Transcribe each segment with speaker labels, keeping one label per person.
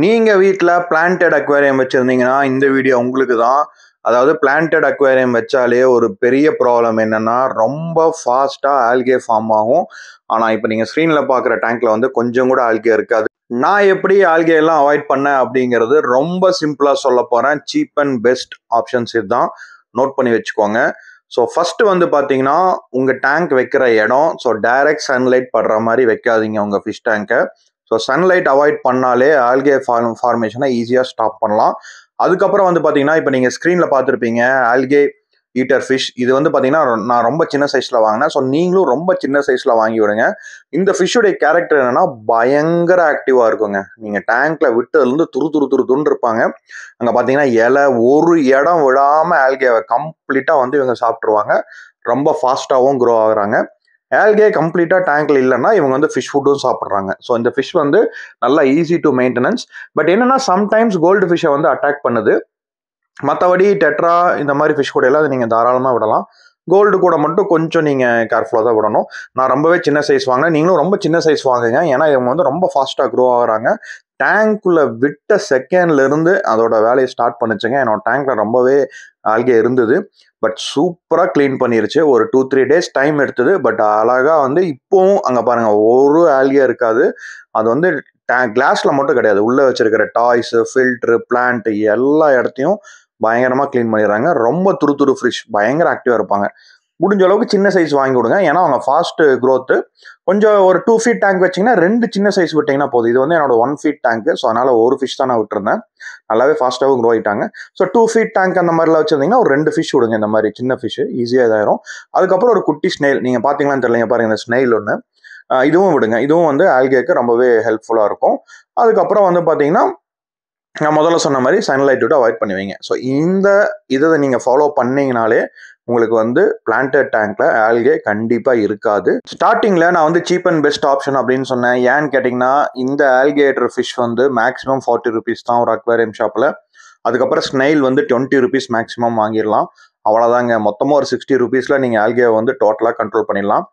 Speaker 1: நீங்க வீட்ல planted aquarium வச்சிருந்தீங்கன்னா, இந்த வீடியோ உங்களுக்கு தான். அதாவது பிளான்டட் அக்வேரியம் வச்சாலே ஒரு பெரிய ப்ராப்ளம் என்னன்னா, ரொம்ப ஃபாஸ்ட்டா ஆல்கே ஃபார்ம் ஆகும். ஆனா, இப்ப நீங்க ஸ்க்ரீன்ல பார்க்குற டேங்க்ல வந்து கொஞ்சம் கூட ஆல்கே இருக்காது. நான் எப்படி ஆல்கே எல்லாம் அவாய்ட் பண்ணேன் அப்படிங்கிறது ரொம்ப சிம்பிளா சொல்லப் போறேன். சீப் அண்ட் பெஸ்ட் ஆப்ஷன்ஸ் இதுதான். நோட் பண்ணி வச்சுக்கோங்க. ஸோ ஃபர்ஸ்ட் வந்து பார்த்தீங்கன்னா, உங்க டேங்க் வைக்கிற இடம், ஸோ டைரக்ட் சன்லைட் படுற மாரி வைக்காதீங்க உங்க ஃபிஷ் டேங்க. ஸோ சன்லைட் அவாய்ட் பண்ணாலே ஆல்கே ஃபார்மேஷனை ஈஸியாக ஸ்டாப் பண்ணலாம். அதுக்கப்புறம் வந்து பார்த்தீங்கன்னா, இப்போ நீங்கள் ஸ்க்ரீனில் பார்த்துருப்பீங்க ஆல்கே ஈட்டர் ஃபிஷ். இது வந்து பார்த்தீங்கன்னா, நான் ரொம்ப சின்ன சைஸில் வாங்கினேன். ஸோ நீங்களும் ரொம்ப சின்ன சைஸில் வாங்கி விடுங்க. இந்த ஃபிஷ்ஷுடைய கேரக்டர் என்னன்னா, பயங்கர ஆக்டிவாக இருக்குங்க. நீங்கள் டேங்க்ல விட்டதுலேருந்து துருன்னு இருப்பாங்க. அங்கே பார்த்தீங்கன்னா, ஒரு இடம் விடாமல் ஆல்கேவை கம்ப்ளீட்டாக வந்து இவங்க சாப்பிட்ருவாங்க. ரொம்ப ஃபாஸ்ட்டாகவும் க்ரோ ஆகுறாங்க. ஆல்கே கம்ப்ளீட்டா டேங்க்ல இல்லைன்னா இவங்க வந்து ஃபிஷ் ஃபுட்டும் சாப்பிட்றாங்க. ஸோ இந்த ஃபிஷ் வந்து நல்லா ஈஸி டு மெயின்டெனன்ஸ். பட் என்னன்னா சம்டைம்ஸ் கோல்டு ஃபிஷ்ஷை வந்து அட்டாக் பண்ணுது. மற்றபடி டெட்ரா இந்த மாதிரி ஃபிஷ் கூட எல்லாம் நீங்கள் தாராளமாக விடலாம். கோல்டு கூட மட்டும் கொஞ்சம் நீங்கள் கேர்ஃபுல்லாக தான் விடணும். நான் ரொம்பவே சின்ன சைஸ் வாங்கினேன். நீங்களும் ரொம்ப சின்ன சைஸ் வாங்குங்க. ஏன்னா இவங்க வந்து ரொம்ப ஃபாஸ்ட்டாக க்ரோ ஆகுறாங்க. டேங்க்குள்ள விட்ட செகண்ட்லேருந்து அதோட வேலையை ஸ்டார்ட் பண்ணிச்சுங்க. என்னோட டேங்க்ல ரொம்பவே ஆல்கே இருந்தது. பட் சூப்பராக க்ளீன் பண்ணிருச்சு. ஒரு 2-3 டேஸ் டைம் எடுத்தது. பட் அழகாக வந்து இப்போவும் அங்கே பாருங்கள் ஒரு ஆல்கே இருக்காது. அது வந்து கிளாஸில் மட்டும் கிடையாது. உள்ளே வச்சிருக்கிற டாய்ஸு, ஃபில்ட்ரு, பிளான்ட் எல்லா இடத்தையும் பயங்கரமாக க்ளீன் பண்ணிடுறாங்க. ரொம்ப துரு ஃபிஷ் பயங்கர ஆக்டிவாக இருப்பாங்க. முடிஞ்ச அளவுக்கு சின்ன சைஸ் வாங்கி விடுங்க. ஏன்னா அவங்க ஃபாஸ்ட் க்ரோத்து. கொஞ்சம் ஒரு 2 ஃபீட் டேங்க் வச்சிங்கன்னா 2 சின்ன சைஸ் விட்டிங்கன்னா போதும். இது வந்து என்னோட 1 ஃபீட் டேங்க்கு. ஸோ அதனால் ஒரு ஃபிஷ் தான் நான் விட்டுருந்தேன். நல்லாவே ஃபாஸ்ட்டாகவும் க்ரோ ஆகிட்டாங்க. ஸோ 2 ஃபீட் டேங்க் அந்த மாதிரிலாம் வச்சுருந்தீங்கன்னா ஒரு 2 ஃபிஷ் விடுங்க. இந்த மாதிரி சின்ன ஃபிஷ் ஈஸியாக இதாயிரும். அதுக்கப்புறம் ஒரு குட்டி ஸ்னெயில். நீங்கள் பார்த்தீங்களான்னு தெரியலைங்க பாருங்கள் இந்த ஸ்னெயில் ஒன்று. இதுவும் விடுங்க. இதுவும் வந்து ஆல்கேக்கு ரொம்பவே ஹெல்ப்ஃபுல்லாக இருக்கும். அதுக்கப்புறம் வந்து பார்த்தீங்கன்னா நான் முதல்ல சொன்ன மாதிரி சன்லைட் விட்டு அவாய்ட் பண்ணுவீங்க. ஸோ இதை நீங்கள் ஃபாலோ பண்ணீங்கனாலே உங்களுக்கு வந்து பிளான்டட் டேங்க்ல ஆல்கே கண்டிப்பாக இருக்காது. ஸ்டார்டிங்கில் நான் வந்து சீப் அண்ட் பெஸ்ட் ஆப்ஷன் அப்படின்னு சொன்னேன். ஏன்னு கேட்டிங்கன்னா இந்த ஆல்கேட்டர் ஃபிஷ் வந்து மேக்ஸிமம் 40 ருபீஸ் தான் ஒரு அக்வேரியம் ஷாப்பில். அதுக்கப்புறம் ஸ்னெயில் வந்து 20 ருபீஸ் மேக்ஸிமம் வாங்கிடலாம். அவ்வளோதாங்க. மொத்தமாக ஒரு 60 ருபீஸில் நீங்கள் ஆல்கேவை வந்து டோட்டலாக கண்ட்ரோல் பண்ணிடலாம்.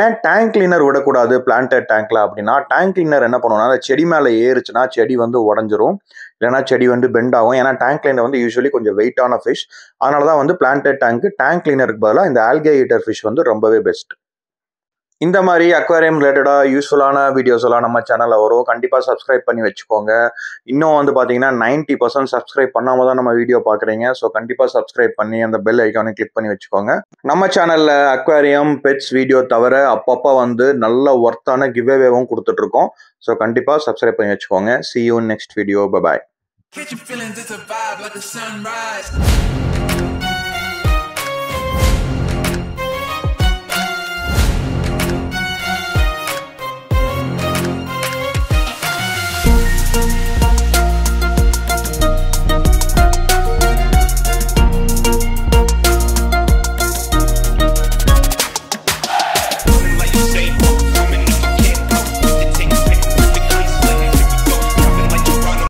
Speaker 1: ஏன் டேங்க் கிளீனர் விடக்கூடாது பிளான்டட் டேங்க்ல அப்படின்னா, டேங்க் கிளீனர் என்ன பண்ணுவோம்னா அந்த செடி மேலே ஏறுச்சுன்னா செடி வந்து உடஞ்சிரும். இல்லைனா செடி வந்து பெண்ட் ஆகும். ஏன்னா டேங்க் கிளீனர் வந்து யூஸ்வலி கொஞ்சம் வெயிட்டான ஃபிஷ். அதனால தான் வந்து பிளான்டட் டேங்க் கிளீனருக்கு பதிலாக இந்த ஆல்கே ஈட்டர் ஃபிஷ் வந்து ரொம்பவே பெஸ்ட். இந்த மாதிரி அக்வேரியம் ரிலேட்டடாக யூஸ்ஃபுல்லான வீடியோஸ் எல்லாம் நம்ம சேனலில் வரும். கண்டிப்பாக சப்ஸ்கிரைப் பண்ணி வச்சுக்கோங்க. இன்னும் வந்து பார்த்தீங்கன்னா 90% சப்ஸ்கிரைப் பண்ணாமல் தான் நம்ம வீடியோ பார்க்குறீங்க. ஸோ கண்டிப்பாக சப்ஸ்கிரைப் பண்ணி அந்த பெல் ஐக்கானை கிளிக் பண்ணி வச்சுக்கோங்க. நம்ம சேனலில் அக்வேரியம் பெட்ஸ் வீடியோ தவிர அப்பப்போ வந்து நல்ல ஒர்த்தான கிவ்அவேவும் கொடுத்துட்ருக்கோம். ஸோ கண்டிப்பாக சப்ஸ்கிரைப் பண்ணி வச்சுக்கோங்க. See you in next video. Bye bye.